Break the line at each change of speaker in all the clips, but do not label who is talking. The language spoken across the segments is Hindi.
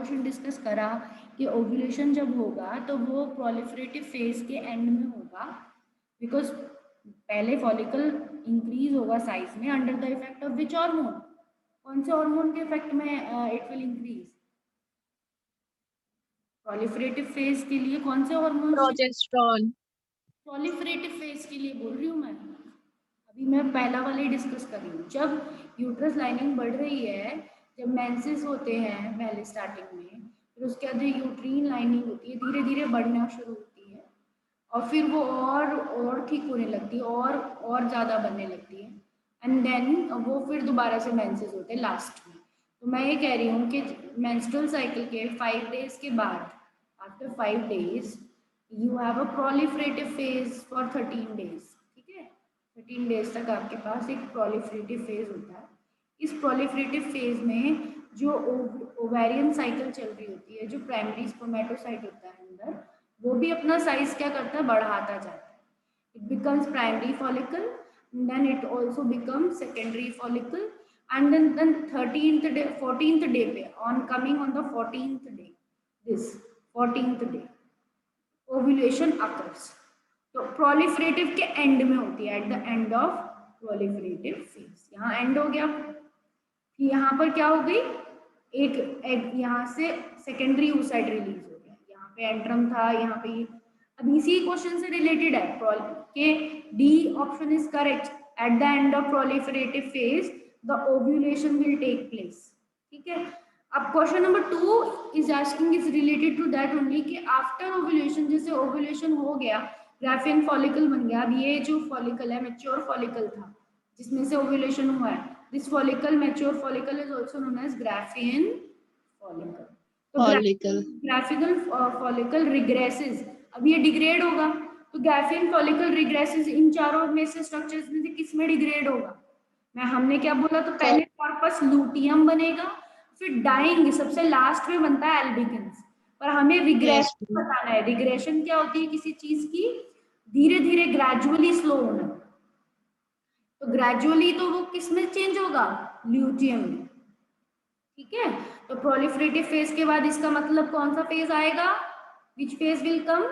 क्वेश्चन डिस्कस करा कि ओव्यूलेशन जब होगा तो वो प्रोलिफरेटिव फेज के एंड में होगा, बिकॉज पहले फॉलिकल इंक्रीज होगा साइज में under the effect of which hormone, कौन से हार्मोन के इफेक्ट में it will increase? Proliferative phase के लिए कौन से हार्मोन?
प्रोजेस्टेरॉन।
प्रोलिफरेटिव फेज के लिए बोल रही हूँ मैं, अभी मैं पहला वाला ही डिस्कस कर रही हूँ। जब यूट्रस लाइनिंग बढ़ रही है, जब मेंसेस होते हैं पहले स्टार्टिंग में, फिर उसके बाद यूट्रीन लाइनिंग होती है, धीरे धीरे बढ़ना शुरू होती है और फिर वो और ठीक होने लगती है और ज़्यादा बनने लगती है, एंड देन वो फिर दोबारा से मेंसेस होते हैं लास्ट में। तो मैं ये कह रही हूँ कि मेंस्ट्रुअल साइकिल के 5 डेज के बाद, after 5 days you have a proliferative phase for 13 days, ठीक है? 13 डेज तक आपके पास एक प्रोलिफरेटिव फेज होता है। इस प्रोलिफरेटिव फेज में जो ओवेरियन साइकिल चल रही होती है, जो प्राइमरी स्पर्मेटोसाइट होता है अंदर, वो भी अपना साइज क्या करता है, बढ़ाता जाता है। It becomes primary follicle, then it also becomes secondary follicle, and then 13th day 14th day पे, on coming on the 14th day, this 14th day ovulation occurs. तो प्रोलिफरेटिव के एंड में होती है, eight the end of proliferative phase. यहाँ एंड हो गया, फिर यहाँ पर क्या हो गई, एक एग यहाँ से सेकेंडरी oocyte रिलीज हो गया, यहाँ पे एंट्रम था, यहाँ पे। अब इसी क्वेश्चन से रिलेटेड है के D option is correct, at the end of proliferative phase the ovulation will take place, ठीक है? अब question number 2 is asking, is related to that only, कि आफ्टर ओव्यूलेशन, जैसे ओव्यूलेशन हो गया, ग्राफियन फॉलिकल बन गया, अब ये जो फॉलिकल है मैच्योर फॉलिकल था जिसमें से ओव्यूलेशन हुआ है, this follicle mature follicle is also known as Graafian follicle. तो ग्राफिकल फॉलिकल रिग्रेसेस, अब ये डिग्रेड होगा, तो ग्राफियन फॉलिकल रिग्रेसेस इन चारों में से स्ट्रक्चर्स में से किस में डिग्रेड होगा? मैं हमने क्या बोला, तो पहले कॉर्पस लूटियम बनेगा, फिर डाइंग सबसे लास्ट में बनता है एल्बिगन्स। पर हमें रिग्रेशन बताना है, रिग्रेशन क्या होती है किसी चीज की, धीरे धीरे ग्रेजुअली स्लो होना। तो ग्रेजुअली तो वो किस में चेंज होगा, ल्यूटियम में, ठीक है? तो प्रोलिफरेटिव फेज के बाद इसका मतलब कौन सा फेज आएगा, which phase will come,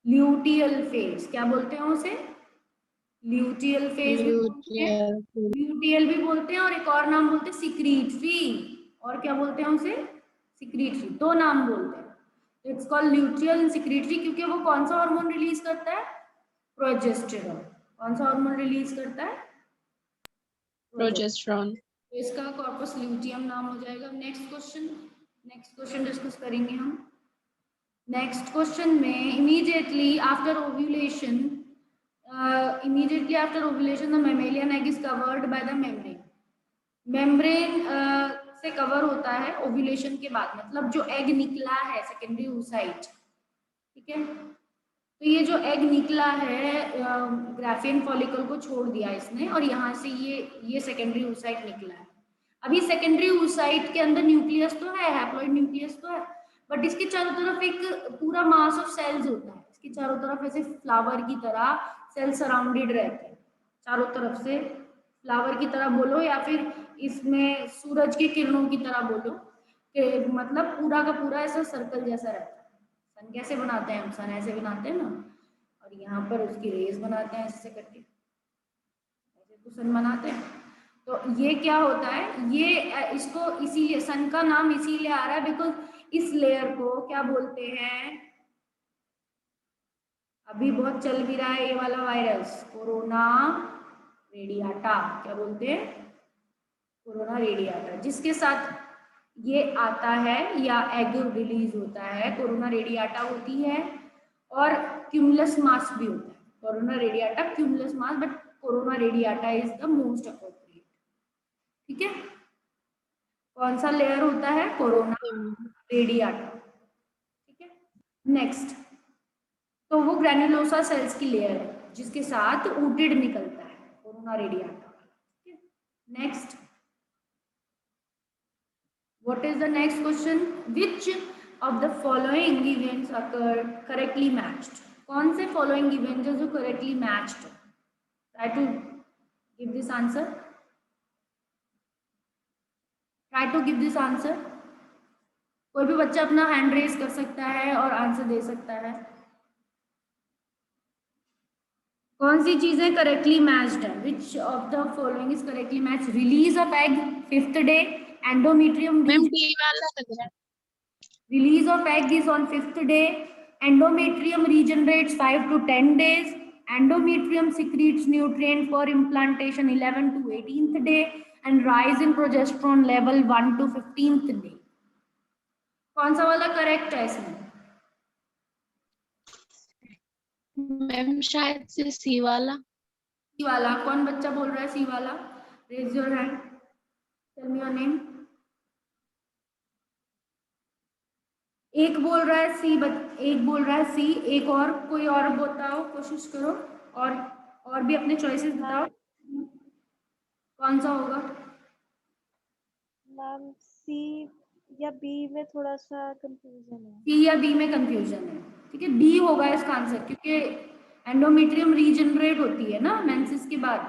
luteal phase. क्या बोलते हैं उसे, ल्यूटियल फेज भी बोलते हैं, ल्यूटियल भी बोलते हैं, और एक और नाम बोलते हैं सिक्रीटरी, और क्या बोलते हैं उसे, सिक्रीटरी, दो नाम बोलते हैं। तो it's called luteal and secretory, क्योंकि वो कौन सा हार्मोन रिलीज करता है, प्रोजेस्टेरॉन। कौन सा हार्मोन रिलीज करता है,
प्रोजेस्टेरॉन।
तो इसका कॉर्पस ल्यूटियम नाम हो जाएगा। नेक्स्ट क्वेश्चन डिस्कस करेंगे हम। नेक्स्ट क्वेश्चन में immediately after ovulation, the mammalian egg is covered by the membrane. Membrane से कवर होता है ओव्यूलेशन के बाद, मतलब जो एग निकला है सेकेंडरी oocyte, ठीक है? तो ये जो एग निकला है, ग्राफियन फॉलिकल को छोड़ दिया इसने, और यहाँ से ये सेकेंडरी oocyte निकला है। अभी सेकेंडरी oocyte के अंदर न्यूक्लियस तो है, हैप्लॉइड न्यूक्लियस तो है, बट इसके चारों तरफ एक पूरा मास ऑफ सेल्स होता है, इसके चारों तरफ ऐसे फ्लावर की तरह सेल सराउंडेड रहते हैं, चारों तरफ से फ्लावर की तरह बोलो, या फिर इसमें सूरज की किरणों की तरह बोलो, कि मतलब पूरा का पूरा ऐसा सर्कल जैसा रहता है। सन कैसे बनाते हैं हम, सन ऐसे बनाते हैं ना, और यहाँ पर उसकी रेज बनाते हैं ऐसे करके, ऐसे तो सन बनाते हैं। तो ये क्या होता है, ये इसको इसीलिए सन का नाम इसीलिए आ रहा है बिकॉज इस लेयर को क्या बोलते हैं, अभी बहुत चल भी रहा है ये वाला वायरस, कोरोना रेडियाटा। क्या बोलते हैं, कोरोना रेडियाटा, जिसके साथ ये आता है या एग रिलीज होता है, कोरोना रेडियाटा होती है, और क्यूमुलस मास भी होता है। Corona radiata, cumulus mass, but corona radiata is the most appropriate, ठीक है? कौन सा लेयर होता है, कोरोना रेडियाटा, ठीक है? नेक्स्ट, तो वो ग्रैन्युलोसा सेल्स की लेयर है जिसके साथ ऊटिड निकलता है, कोरोना रेडियाटा, ठीक है? Next, what is the next question, which of the following events occur correctly matched? कौन से following events जो correctly matched? Try to give this answer. Try to give this answer. भी बच्चा अपना हैंड रेज कर सकता है और आंसर दे सकता है। कौन सी चीजें करेक्टली मैच्ड है? Which of the following is correctly matched? Release of egg 5th day, endometrium
ma'am D वाला लग रहा है।
release of egg is on 5th day, endometrium regenerates 5 to 10 days, endometrium secretes nutrient for implantation 11 to 18th day, and rise in progesterone level 1 to 15th day. कौन सा वाला करेक्ट है इसमें?
मैम शायद से सी वाला।
सी वाला। कौन बच्चा बोल रहा है सी वाला? Raise your hand, tell me your name. एक बोल रहा है सी, एक बोल रहा है सी, एक और कोई और बताओ, कोशिश करो और भी अपने चॉइसेस बताओ, कौन सा होगा?
मैम सी या बी में थोड़ा सा कंफ्यूजन है।
सी या बी में कंफ्यूजन है, ठीक है, बी होगा इसका आंसर, क्योंकि एंडोमेट्रियम रीजनरेट होती है ना मेंसेस के बाद,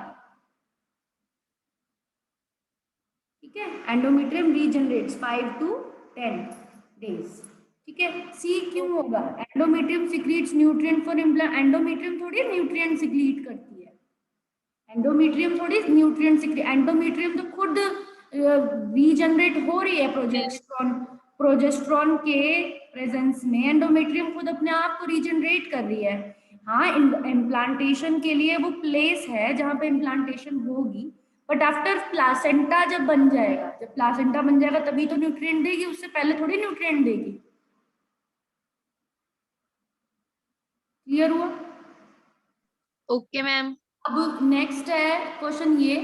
ठीक है, एंडोमेट्रियम रीजनरेट्स 5 to 10 डेज, ठीक है। सी क्यों होगा? Endometrium secretes nutrient for implant. Endometrium थोड़ी न्यूट्रिएंट सिक्रीट करती है, एंडोमेट्रियम थोड़ी न्यूट्रिएंट सिक्रीट, एंडोमेट्रियम तो खुद रीजनरेट हो रही है प्रोजेस्टेरॉन के प्रेजेंस में, एंडोमेट्रियम खुद अपने आप को रीजनरेट कर रही है। हाँ, इम्प्लांटेशन के लिए वो प्लेस है जहाँ पे इम्प्लांटेशन होगी, बट आफ्टर प्लासेंटा जब बन जाएगा, जब प्लासेंटा बन जाएगा तभी तो न्यूट्रिएंट देगी, उससे पहले थोड़ी न्यूट्रिएंट देगी। क्लियर हुआ?
Okay ma'am.
अब नेक्स्ट है क्वेश्चन ये,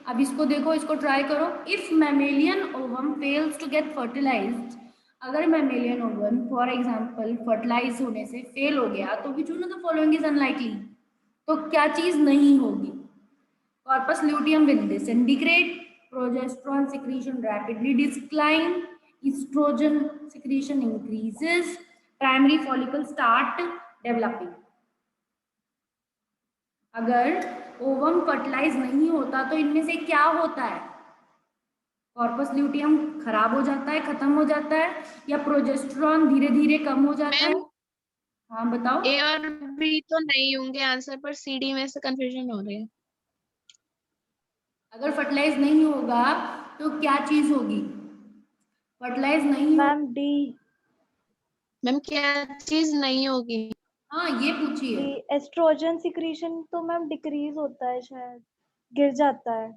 अब इसको देखो, इसको ट्राई करो। If mammalian ovum fails to get fertilized, अगर mammalian ovum for example fertilize होने से फेल हो गया, तो which one of the following is unlikely? तो क्या चीज नहीं होगी? Corpus luteum will disintegrate, progesterone secretion rapidly decline, estrogen secretion increases, primary follicle start developing. अगर ओवम फर्टिलाइज नहीं होता तो इनमें से क्या होता है? कॉर्पस ल्यूटियम खराब हो जाता है, खत्म हो जाता है, या प्रोजेस्टेरॉन धीरे धीरे कम हो जाता है? हाँ बताओ।
ए और बी तो नहीं होंगे आंसर, पर सी डी में से कंफ्यूजन हो रही है।
अगर फर्टिलाइज नहीं होगा तो क्या चीज होगी? फर्टिलाइज नहीं
मैम डी।
मैम क्या चीज नहीं होगी?
हाँ ये पूछिए।
डी एस्ट्रोजन सिक्रीशन तो मैम डिक्रीज होता है, शायद गिर जाता है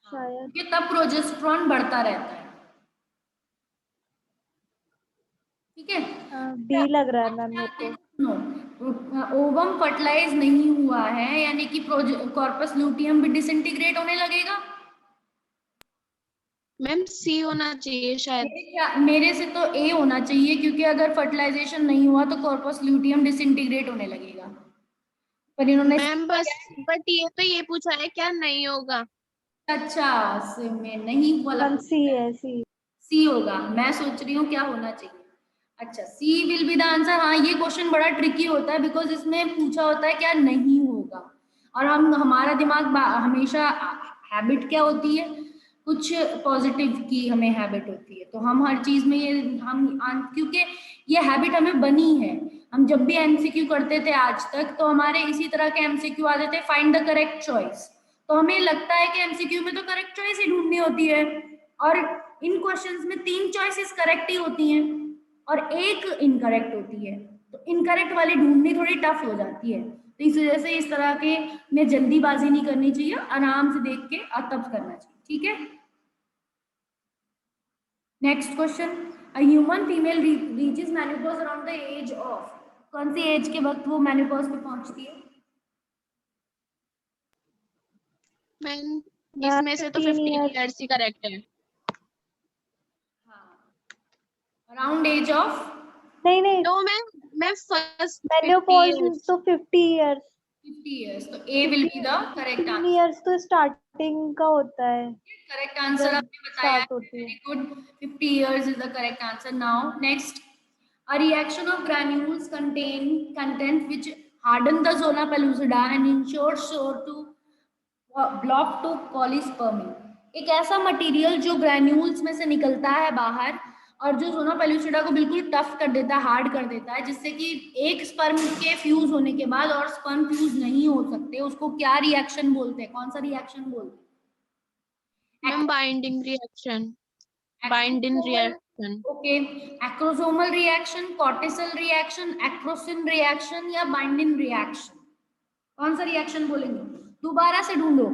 शायद,
क्योंकि तब प्रोजेस्टेरॉन बढ़ता रहता है, ठीक है।
डी लग रहा है मैम मेरे को।
ओवम फर्टिलाइज नहीं हुआ है, यानी कि कॉर्पस ल्यूटियम भी डिसइंटीग्रेट होने लगेगा।
मैम सी होना चाहिए शायद।
मेरे से तो ए होना चाहिए, क्योंकि अगर फर्टिलाइजेशन नहीं हुआ तो कॉर्पस ल्यूटियम डिसइंटीग्रेट होने लगेगा, पर इन्होंने
मैम बस, बट ये तो ये पूछा है क्या नहीं होगा।
अच्छा में नहीं बोला,
मैम सी है,
सी होगा। मैं सोच रही हूँ क्या होना चाहिए। अच्छा, सी विल बी द आंसर। हाँ, ये क्वेश्चन बड़ा ट्रिकी होता है, बिकॉज इसमें पूछा होता है क्या नहीं होगा, और हमारा दिमाग हमेशा हैबिट क्या होती है, कुछ पॉजिटिव की हमें हैबिट होती है, तो हम हर चीज में ये क्योंकि ये हैबिट हमें बनी है, हम जब भी एमसीक्यू करते थे आज तक, तो हमारे इसी तरह के एमसीक्यू आते थे, फाइंड द करेक्ट चॉइस, तो हमें लगता है कि एमसीक्यू में तो करेक्ट चॉइस ही ढूंढनी होती है, और इन क्वेश्चंस में 3 चॉइसेस करेक्ट ही होती हैं और एक इनकरेक्ट होती है, तो इनकरेक्ट वाली ढूंढनी थोड़ी टफ हो जाती है, तो इस वजह से इस तरह के में जल्दीबाजी नहीं करनी चाहिए, आराम से देख के और तब करना चाहिए, ठीक है। Next question, a human female reaches menopause around the age of, कौन सी एज के वक्त वो मेनोपॉज पे पहुंचती है?
मैम इसमें से तो 15 इयर्स ही करेक्ट है।
अराउंड एज ऑफ,
नहीं नहीं,
नो मैं फर्स्ट
मेनोपॉज तो 50 इयर्स,
50 years, तो A will be the correct
15
answer.
Years तो स्टार्टिंग का होता है,
करेक्ट आंसर
जब
आपने बताया,
स्टार्ट होती है।
Very good, 50 years is the correct answer. Now next, a reaction of granules contain content which harden the zona pellucida and ensure sure to block to polyspermy। एक ऐसा मटेरियल जो ग्रैन्यूल्स में से निकलता है बाहर और जो जोना पेलुसिडा को बिल्कुल टफ कर देता है, हार्ड कर देता है, जिससे कि एक स्पर्म के फ्यूज होने के बाद और स्पर्म फ्यूज नहीं हो सकते, उसको क्या रिएक्शन बोलते हैं, कौन सा रिएक्शन बोलते हैं?
Ma'am binding reaction, binding reaction.
Okay, acrosomal reaction, cortisol reaction, acrosin reaction या बाइंडिंग रिएक्शन, कौन सा रिएक्शन बोलेंगे? दोबारा से ढूंढो,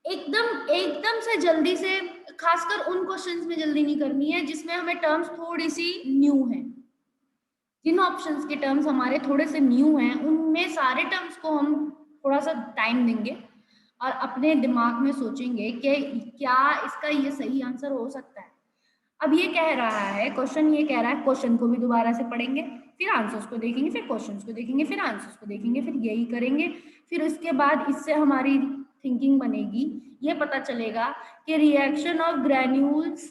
एकदम एकदम से जल्दी से, खासकर उन क्वेश्चंस में जल्दी नहीं करनी है जिसमें हमें टर्म्स थोड़ी सी न्यू है। जिन ऑप्शंस के टर्म्स हमारे थोड़े से न्यू हैं उनमें सारे टर्म्स को हम थोड़ा सा टाइम देंगे और अपने दिमाग में सोचेंगे कि क्या इसका ये सही आंसर हो सकता है। अब ये कह रहा है, क्वेश्चन ये कह रहा है, क्वेश्चन को भी दोबारा से पढ़ेंगे, फिर आंसर्स को देखेंगे, फिर क्वेश्चंस को देखेंगे, फिर आंसर्स को देखेंगे, फिर यही करेंगे। फिर उसके बाद इससे हमारी थिंकिंग बनेगी, ये पता चलेगा कि reaction of granules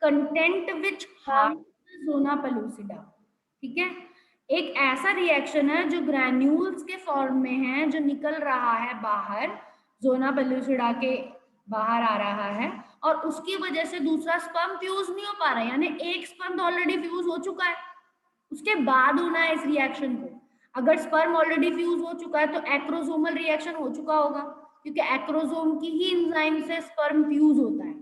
content which zona pellucida, ठीक है, एक ऐसा रिएक्शन है जो ग्रैन्यूल्स के फॉर्म में है, जो निकल रहा है बाहर, जोना पेलुसिडा के बाहर आ रहा है, और उसकी वजह से दूसरा स्पर्म फ्यूज नहीं हो पा रहा है, यानी एक स्पर्म ऑलरेडी फ्यूज हो चुका है, उसके बाद होना है इस रिएक्शन को। अगर स्पर्म ऑलरेडी फ्यूज हो चुका है तो एक्रोसोमल रिएक्शन हो चुका होगा, क्योंकि एक्रोसोम की ही एंजाइम से स्पर्म फ्यूज होता है,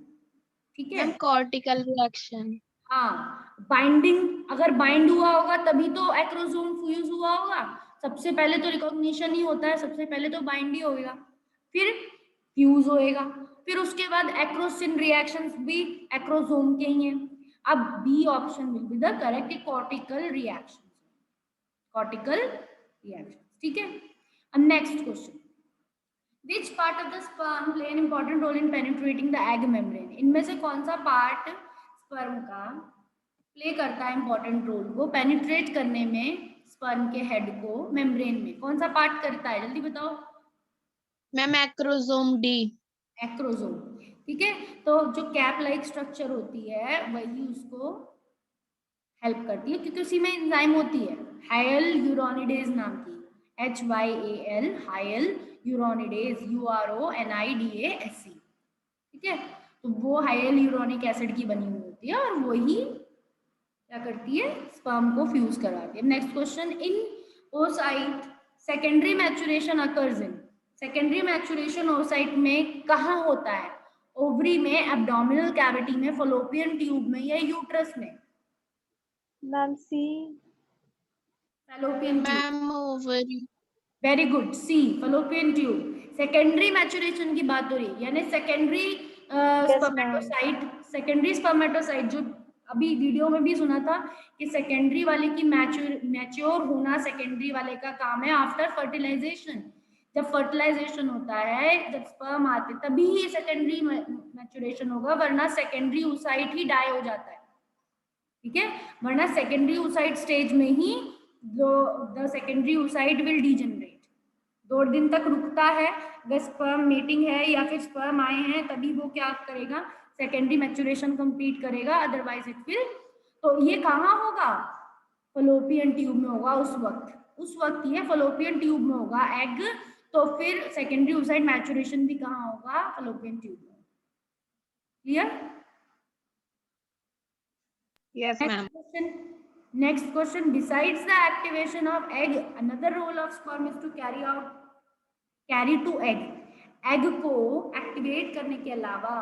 ठीक है।
Ma'am cortical reaction.
हाँ, बाइंडिंग, अगर बाइंड हुआ होगा तभी तो एक्रोसोम फ्यूज हुआ होगा। सबसे पहले तो रिकॉग्निशन ही होता है, सबसे पहले तो बाइंड ही होगा, फिर फ्यूज होएगा, फिर उसके बाद एक्रोसिन रिएक्शंस भी एक्रोसोम के ही हैं। अब B option will be the correct, cortical reaction, cortical reaction, ठीक है। अब next question, which part of the sperm play an important role in penetrating the egg membrane? इनमें से कौन सा पार्ट स्पर्म का प्ले करता है इंपॉर्टेंट रोल को पेनिट्रेट करने में, स्पर्म के हेड को मेम्ब्रेन में कौन सा पार्ट करता है, जल्दी बताओ।
Ma'am acrosome D.
एक्रोसोम, ठीक है। तो जो कैप लाइक स्ट्रक्चर होती है वही उसको हेल्प करती है, क्योंकि उसी में एंजाइम होती है, हायल यूरोनिडेज नाम की, HYAL, हायल यूरोनिडेज, URONIDASE, ठीक है। तो वो हायल यूरोनिक एसिड की बनी हुई होती है और वही क्या करती है, स्पर्म को फ्यूज कराती है। Next question, in oocyte secondary maturation occurs in, secondary maturation oocyte में कहाँ होता है? ओवरी में, एब्डोमिनल कैविटी में, फलोपियन ट्यूब में या यूट्रस में?
Ma'am C.
Fallopian tube,
ma'am ovary.
Very good, C fallopian tube. Secondary maturation की बात हो रही है, यानी सेकेंडरी स्पर्मेटोसाइट, सेकेंडरी स्पर्मेटोसाइट जो अभी वीडियो में भी सुना था कि सेकेंडरी वाले की मैच्योर होना सेकेंडरी वाले का काम है आफ्टर फर्टिलाइजेशन। जब फर्टिलाइजेशन होता है, जब स्पर्म आते तभी ही सेकेंडरी मैचुरेशन होगा, वरना सेकेंडरी oocyte ही डाई हो जाता है, ठीक है, वरना सेकेंडरी oocyte स्टेज में ही the secondary oocyte will degenerate, 2 दिन तक रुकता है, अगर स्पर्म मीटिंग है या फिर स्पर्म आए हैं तभी वो क्या करेगा, सेकेंडरी मैचुरेशन कंप्लीट करेगा, अदरवाइज इट विल। तो ये कहाँ होगा, फलोपियन ट्यूब में होगा, उस वक्त ये फलोपियन ट्यूब में होगा एग, तो फिर सेकेंडरी oocyte मैचुरेशन भी कहाँ होगा, फलोपियन ट्यूब में। Clear?
Yes ma'am.
Next question, besides the activation of egg, another role of sperm is to carry to egg. Egg को एक्टिवेट करने के अलावा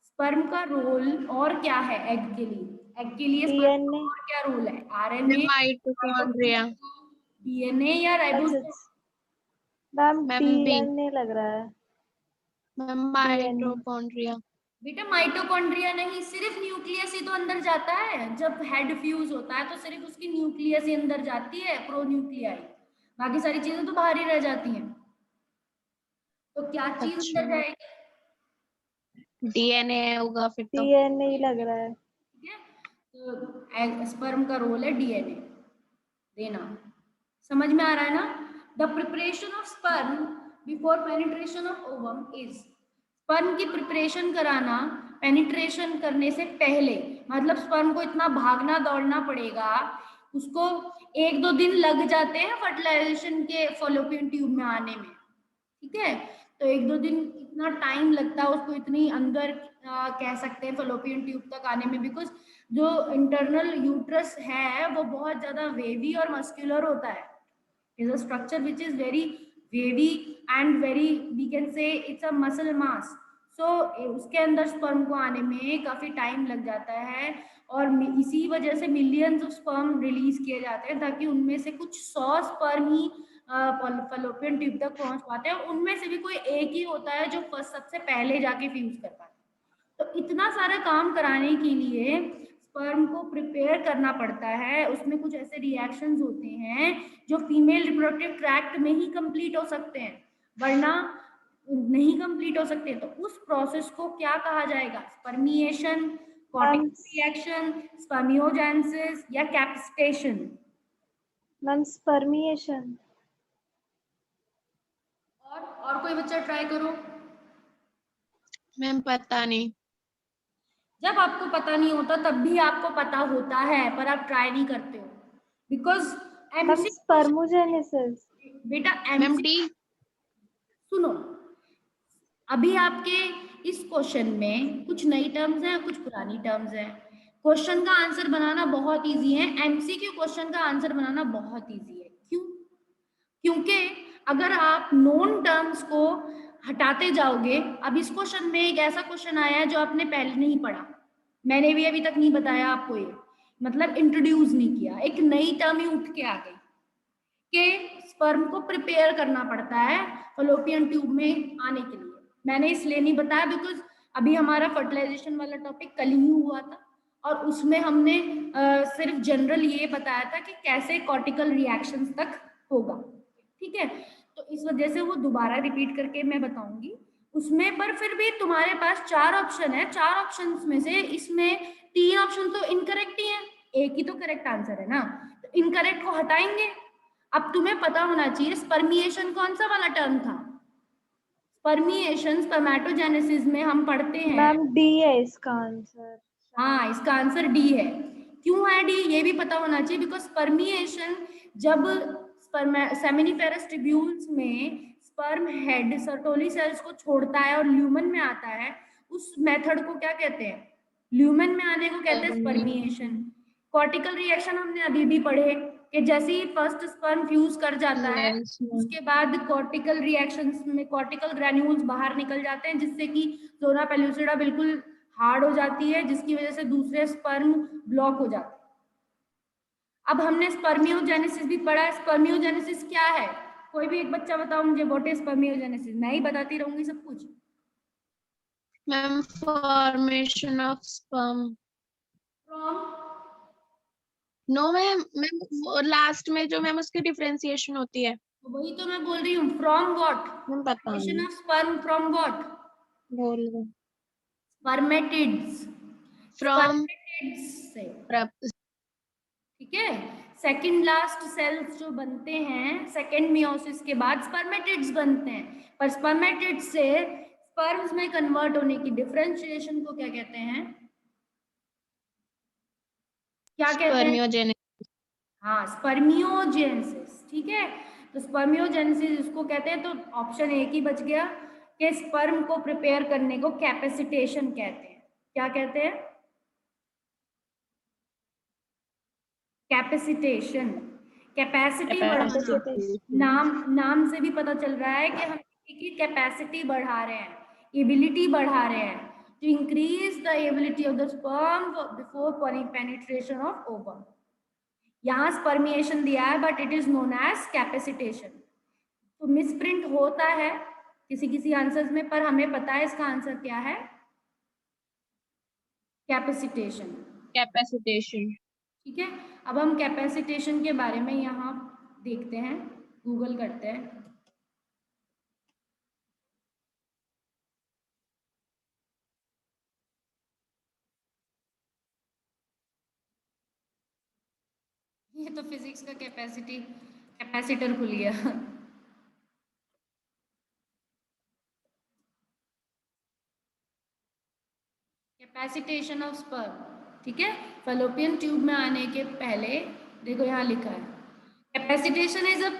स्पर्म का रोल और क्या है एग के लिए? एग के लिए स्पर्म का और क्या रोल है? RNA,
माइटोकॉन्ड्रिया,
DNA या ribosome?
Ma'am
ma'am B.
DNA लग रहा है।
Ma'am mitochondria.
बेटा माइटोकॉन्ड्रिया नहीं, सिर्फ न्यूक्लियस ही तो अंदर जाता है, जब हेड फ्यूज होता है तो सिर्फ उसकी न्यूक्लियस ही अंदर जाती है, प्रोन्यूक्लियाई, बाकी सारी चीजें तो बाहर ही रह जाती हैं। तो क्या चीज अंदर जाएगी?
DNA होगा फिर तो।
DNA ही लग रहा है।
ठीक है, तो स्पर्म का रोल है DNA देना, समझ में आ रहा है ना? The preparation of sperm before penetration of ovum is, sperm की प्रिपरेशन कराना पेनिट्रेशन करने से पहले, मतलब स्पर्म को इतना भागना दौड़ना पड़ेगा, उसको 1-2 दिन लग जाते हैं फर्टिलाइजेशन के फॉलोपियन ट्यूब में आने में, ठीक है। तो 1-2 दिन इतना टाइम लगता है उसको, इतनी अंदर कह सकते हैं फॉलोपियन ट्यूब तक आने में, बिकॉज जो इंटरनल यूट्रस है वो बहुत ज्यादा वेवी और मस्कुलर होता है. Is a structure which is very wavy and very, we can say it's a muscle mass. So उसके अंदर स्पर्म को आने में काफी टाइम लग जाता है और इसी वजह से मिलियंस ऑफ स्पर्म रिलीज किए जाते हैं ताकि उनमें से कुछ 100 स्पर्म ही फलोपियन ट्यूब तक पहुंच पाते हैं. उनमें से भी कोई एक ही होता है जो फर्स्ट सबसे पहले जाके फ्यूज कर पाता है. तो इतना सारा काम कराने के लिए स्पर्म को प्रिपेयर करना पड़ता है. उसमें कुछ ऐसे रिएक्शंस होते हैं जो फीमेल रिप्रोडक्टिव ट्रैक्ट में ही कंप्लीट हो सकते हैं, वरना नहीं कंप्लीट हो सकते. तो उस प्रोसेस को क्या कहा जाएगा? स्पर्मिएशन, कॉर्टिकल रिएक्शन, स्पर्मियोजेनेसिस या कैपिस्टेशन?
Ma'am spermiation.
और कोई बच्चा ट्राई करो.
मैम पता नहीं.
जब आपको पता नहीं होता तब भी आपको पता होता है पर आप ट्राई नहीं करते हो बिकॉज
मैम
एमसी.
स्पर्मोजेनेसिस.
बेटा
मैम
एमसी
डी.
सुनो, अभी आपके इस क्वेश्चन में कुछ नई टर्म्स हैं कुछ पुरानी टर्म्स हैं. क्वेश्चन का आंसर बनाना बहुत इजी है, एमसीक्यू क्वेश्चन का आंसर बनाना बहुत इजी है. क्यों? क्योंकि अगर आप नोन टर्म्स को हटाते जाओगे, अब इस क्वेश्चन में एक ऐसा क्वेश्चन आया है जो आपने पहले नहीं पढ़ा, मैंने भी अभी तक नहीं बताया आपको, ये मतलब इंट्रोड्यूस नहीं किया, एक नई टर्म ही उठ के आ गई कि स्पर्म को प्रिपेयर करना पड़ता है फलोपियन ट्यूब में आने के लिए. मैंने इसलिए नहीं बताया बिकॉज अभी हमारा फर्टिलाइजेशन वाला टॉपिक कल ही हुआ था और उसमें हमने सिर्फ जनरल ये बताया था कि कैसे कॉर्टिकल रिएक्शंस तक होगा. ठीक है, तो इस वजह से वो दोबारा रिपीट करके मैं बताऊंगी उसमें. पर फिर भी तुम्हारे पास 4 ऑप्शन है, 4 ऑप्शंस में से इसमें 3 ऑप्शन तो इनकरेक्ट ही है, एक ही तो करेक्ट आंसर है ना. तो इनकरेक्ट को हटाएंगे. अब तुम्हें पता होना चाहिए स्पर्मिएशन कौन सा वाला टर्म था. स्पर्मिएशन स्पर्मेटोजेनेसिस में हम पढ़ते हैं.
मैम डी है इसका आंसर.
हाँ, इसका आंसर डी है. क्यों है डी ये भी पता होना चाहिए बिकॉज स्पर्मिएशन जब सेमिनिफेरस ट्यूब्यूल्स में स्पर्म हेड सर्टोली सेल्स को छोड़ता है और ल्यूमन में आता है, उस मेथड को क्या कहते हैं? ल्यूमन में आने को कहते हैं स्पर्मिएशन. कॉर्टिकल रिएक्शन हमने अभी भी पढ़े कि जैसे ही फर्स्ट स्पर्म फ्यूज कर जाता है उसके बाद कॉर्टिकल रिएक्शंस में कॉर्टिकल ग्रैन्यूल्स बाहर निकल जाते हैं जिससे कि जोना पेलुसिडा बिल्कुल हार्ड हो जाती है जिसकी वजह से दूसरे स्पर्म ब्लॉक हो जाते हैं. अब हमने स्पर्मियोजेनेसिस भी पढ़ा. स्पर्मियोजेनेसिस क्या है? कोई भी एक बच्चा बताओ मुझे, व्हाट इज स्पर्मियोजेनेसिस? मैं ही बताती रहूंगी सब कुछ.
Ma'am formation of sperm.
From
no ma'am. Ma'am last में जो मैम उसकी डिफरेंशिएशन होती है.
वही तो मैं बोल रही हूँ. From what?
मैम पता
फॉर्मेशन
नहीं.
Of sperm from what?
बोल रहे.
स्पर्मेटिड्स.
फ्रॉम.
स्पर्मेटिड्स से. ठीक है, सेकंड लास्ट सेल्स जो बनते हैं सेकंड मियोसिस के बाद स्पर्मेटिड्स बनते हैं. पर स्पर्मेटिड्स से स्पर्म्स में कन्वर्ट होने की डिफरेंशिएशन को क्या कहते हैं? क्या कहते हैं?
स्पर्मियोजेनेसिस.
हाँ, स्पर्मियोजेनेसिस. ठीक है, तो स्पर्मियोजेनेसिस इसको कहते हैं. तो ऑप्शन एक ही बच गया कि स्पर्म को प्रिपेयर करने को कैपेसिटेशन कहते हैं. क्या कहते हैं? कैपेसिटेशन. कैपेसिटी बढ़ाना. नाम से भी पता चल रहा है कि हम की कैपेसिटी बढ़ा रहे हैं, एबिलिटी बढ़ा रहे हैं. to increase the ability of the sperm before penetration of ovum. यहाँ स्पर्मिएशन दिया है but it is known as capacitation. तो मिसप्रिंट होता है किसी किसी आंसर्स में पर हमें पता है इसका आंसर क्या है, कैपेसिटेशन.
कैपेसिटेशन.
ठीक है, अब हम कैपेसिटेशन के बारे में यहाँ देखते हैं, गूगल करते हैं. ये तो फिजिक्स का कैपेसिटर खुल गया. Capacitation of sperm. ठीक है, फलोपियन ट्यूब में आने के पहले देखो यहाँ लिखा है capacitation is a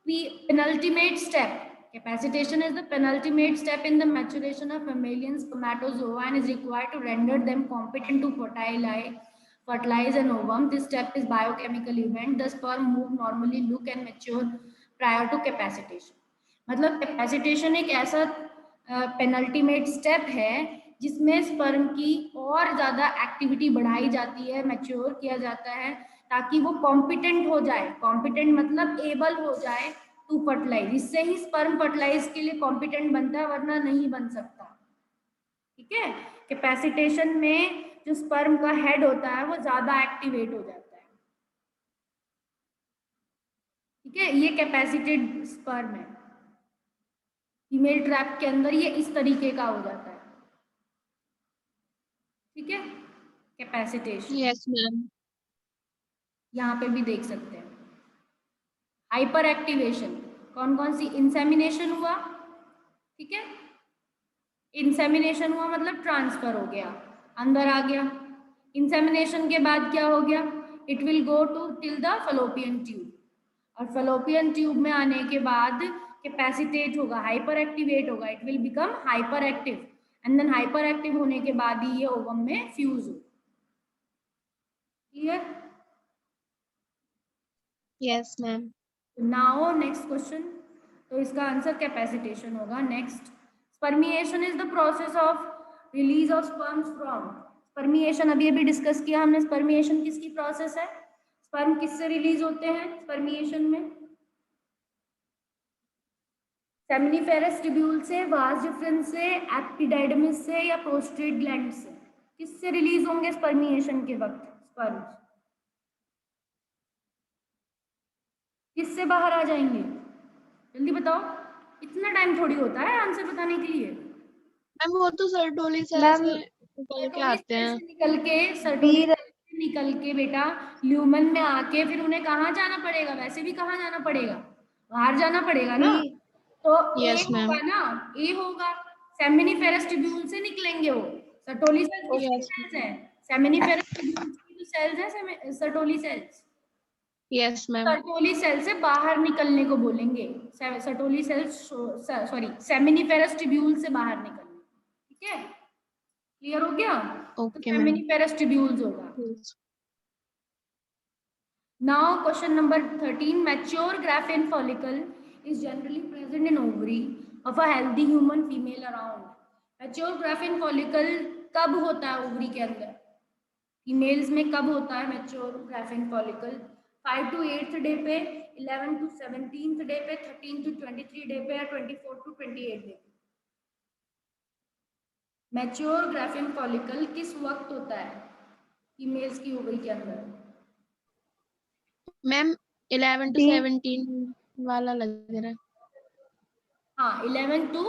penultimate step. Capacitation is the penultimate step in the maturation of mammalian spermatozoa and is required to render them competent to fertilize fertilize an ovum. This step is biochemical event. The sperm move normally, look and mature prior to capacitation. मतलब capacitation एक ऐसा पेनल्टीमेट स्टेप है जिसमें स्पर्म की और ज्यादा एक्टिविटी बढ़ाई जाती है, मैच्योर किया जाता है ताकि वो कॉम्पिटेंट हो जाए. कॉम्पिटेंट मतलब एबल हो जाए टू फर्टिलाइज. इससे ही स्पर्म फर्टिलाइज के लिए कॉम्पिटेंट बनता है, वरना नहीं बन सकता. ठीक है. कैपेसिटेशन में जो स्पर्म का हेड होता है वो ज्यादा एक्टिवेट हो जाता है. ठीक है. ये कैपेसिटेड स्पर्म है. फीमेल ट्रैप के अंदर ये इस तरीके का हो जाता है. ठीक है. कैपेसिटेशन.
Yes ma'am.
यहाँ पे भी देख सकते हैं. हाइपर एक्टिवेशन कौन कौन सी? इंसेमिनेशन हुआ. ठीक है. इंसेमिनेशन हुआ मतलब ट्रांसफर हो गया, अंदर आ गया. इंसेमिनेशन के बाद क्या हो गया? It will go to till the fallopian tube. और फलोपियन ट्यूब में आने के बाद कैपेसिटेट होगा, हाइपर एक्टिवेट होगा. It will become hyper active and then hyper active होने के बाद ही ये ओवम में फ्यूज हो. Clear?
Yes ma'am.
Now next question. तो इसका आंसर कैपेसिटेशन होगा. Next, spermiation is the process of release of sperms from. Spermiation अभी अभी डिस्कस किया हमने. स्पर्मिएशन किसकी प्रोसेस है? स्पर्म किससे रिलीज होते हैं स्पर्मिएशन में? सेमिनिफेरस ट्यूब्यूल से, वास डिफरेंस से, एपिडाइडमिस से या प्रोस्टेट ग्लैंड से? किससे रिलीज होंगे स्पर्मिएशन के वक्त स्पर्म? किससे बाहर आ जाएंगे? जल्दी बताओ. इतना टाइम थोड़ी होता है आंसर बताने के लिए.
मैम वो तो सर्टोली सेल
मैम
से निकल के आते हैं.
निकल के सर्टोली से निकल के बेटा ल्यूमन में आके फिर उन्हें कहाँ जाना पड़ेगा? वैसे भी कहाँ जाना पड़ेगा? बाहर जाना पड़ेगा ना. तो ए
यस मैम.
होगा ना, ए होगा. सेमिनिफेरस ट्यूब्यूल से निकलेंगे वो. सर्टोली सेल्स किसकी
यस
सेल्स हैं? सेमिनिफेरस ट्यूब्यूल की जो सेल्स हैं Sertoli cells.
Yes ma'am.
Sertoli cell से बाहर निकलने को बोलेंगे. Sertoli cells sorry seminiferous tubule से बाहर निकलने. ठीक है. क्लियर हो गया? तो
ओके मैम.
सेमिनिफेरस ट्यूब्यूल्स होगा. Now question number 13. Mature graphene follicle is generally present in ovary of a healthy human female around. Mature graphene follicle कब होता है ओवरी के अंदर? फीमेल्स में कब होता है mature graphene follicle? 5 to 8th day पे, 11 to 17th डे पे, 13 to 23 डे पे या 24 to 28 डे पे? मैच्योर ग्राफीन फॉलिकल किस वक्त होता है फीमेल्स की ओवरी के अंदर?
मैम 11 to 17 वाला लग रहा है.
हाँ 11 to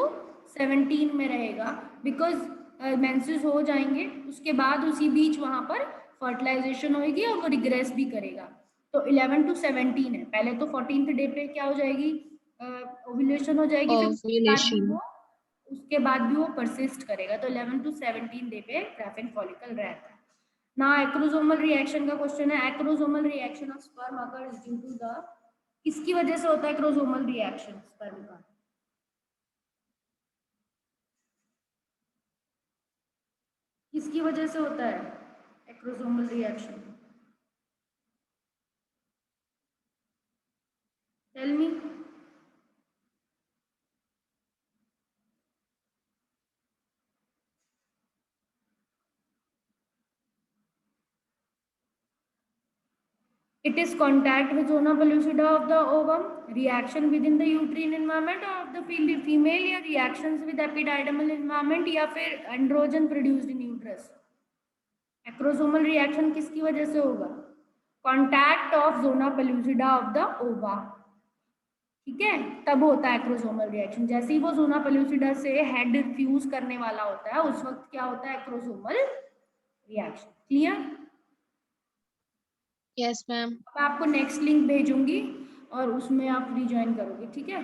17 में रहेगा. बिकॉज मेंसेस हो जाएंगे, उसके बाद उसी बीच वहां पर फर्टिलाइजेशन होगी और वो रिग्रेस भी करेगा. तो 11 to 17 है. पहले तो 14th डे पे क्या हो जाएगी? ओव्यूलेशन हो जाएगी. फिर उसके बाद भी वो परसिस्ट करेगा. तो 11 to 17 डे पे ग्राफीन फॉलिकल रहता है. ना एक्रोसोमल रिएक्शन का क्वेश्चन है. Acrosomal reaction of sperm occurs due to the, किसकी वजह से होता है एक्रोसोमल रिएक्शन स्पर्म का? किसकी वजह से होता है acrosomal reaction? Tell me. It is contact with zona pellucida of the ovum, reaction within the uterine environment of the female, या reactions with epididymal environment, या फिर androgen produced in uterus. Acrosomal reaction किसकी वजह से होगा? Contact of zona pellucida of the ova. ठीक है. तब होता है एक्रोसोमल रिएक्शन. जैसे ही वो जोना पेलुसिडा से हेड फ्यूज करने वाला होता है उस वक्त क्या होता है? Acrosomal reaction. Clear?
Yes ma'am.
आपको नेक्स्ट लिंक भेजूंगी और उसमें आप रिज्वाइन करोगे. ठीक है.